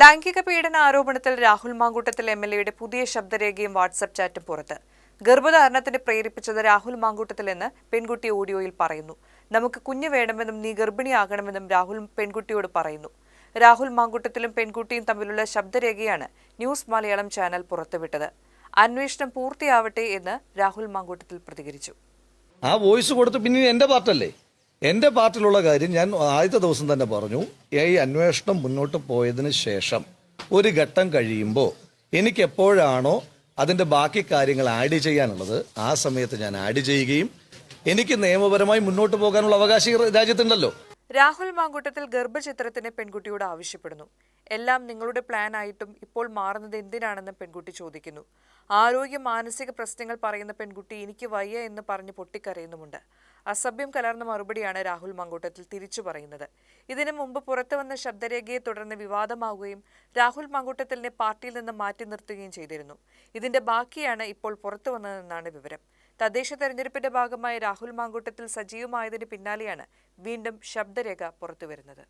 ലൈംഗിക പീഡന ആരോപണത്തിൽ രാഹുൽ മാങ്കൂട്ടത്തിൽ എംഎൽഎയുടെ പുതിയ ശബ്ദരേഖയും വാട്സ്ആപ്പ് ചാറ്റും പുറത്ത്. ഗർഭധാരണത്തിന് പ്രേരിപ്പിച്ചത് രാഹുൽ മാങ്കൂട്ടത്തിൽ എന്ന് പെൺകുട്ടി ഓഡിയോയിൽ പറയുന്നു. നമുക്ക് കുഞ്ഞ് വേണമെന്നും നീ ഗർഭിണിയാകണമെന്നും രാഹുൽ പെൺകുട്ടിയോട് പറയുന്നു. രാഹുൽ മാങ്കൂട്ടത്തിലും പെൺകുട്ടിയും തമ്മിലുള്ള ശബ്ദരേഖയാണ് ന്യൂസ് മലയാളം ചാനൽ പുറത്തുവിട്ടത്. അന്വേഷണം പൂർത്തിയാവട്ടെ എന്ന് രാഹുൽ മാങ്കൂട്ടത്തിൽ പ്രതികരിച്ചു. ആ വോയിസ് കൊടുത്ത് പിന്നെ എന്റെ പാർട്ടല്ലേ, എൻ്റെ പാർട്ടിലുള്ള കാര്യം ഞാൻ ആദ്യത്തെ ദിവസം തന്നെ പറഞ്ഞു. ഈ അന്വേഷണം മുന്നോട്ട് പോയതിന് ശേഷം ഒരു ഘട്ടം കഴിയുമ്പോൾ എനിക്ക് എപ്പോഴാണോ അതിൻ്റെ ബാക്കി കാര്യങ്ങൾ ആഡ് ചെയ്യാനുള്ളത് ആ സമയത്ത് ഞാൻ ആഡ് ചെയ്യുകയും എനിക്ക് നിയമപരമായി മുന്നോട്ട് പോകാനുള്ള അവകാശം രാജ്യത്തുണ്ടല്ലോ. രാഹുൽ മാങ്കൂട്ടത്തിൽ ഗർഭചിത്രത്തിന് പെൺകുട്ടിയോട് ആവശ്യപ്പെടുന്നു. എല്ലാം നിങ്ങളുടെ പ്ലാൻ ആയിട്ടും ഇപ്പോൾ മാറുന്നത് എന്തിനാണെന്ന് പെൺകുട്ടി ചോദിക്കുന്നു. ആരോഗ്യ മാനസിക പ്രശ്നങ്ങൾ പറയുന്ന പെൺകുട്ടി എനിക്ക് വയ്യ എന്ന് പറഞ്ഞ് പൊട്ടിക്കരയുന്നുമുണ്ട്. അസഭ്യം കലർന്ന മറുപടിയാണ് രാഹുൽ മാങ്കൂട്ടത്തിൽ തിരിച്ചു പറയുന്നത്. ഇതിനു മുമ്പ് പുറത്തുവന്ന ശബ്ദരേഖയെ തുടർന്ന് വിവാദമാവുകയും രാഹുൽ മാങ്കൂട്ടത്തിലിനെ പാർട്ടിയിൽ നിന്ന് മാറ്റി നിർത്തുകയും ചെയ്തിരുന്നു. ഇതിന്റെ ബാക്കിയാണ് ഇപ്പോൾ പുറത്തു വന്നതെന്നാണ് വിവരം. തദ്ദേശ തെരഞ്ഞെടുപ്പിന്റെ ഭാഗമായി രാഹുൽ മാങ്കൂട്ടത്തിൽ സജീവമായതിന് പിന്നാലെയാണ് വീണ്ടും ശബ്ദരേഖ പുറത്തുവരുന്നത്.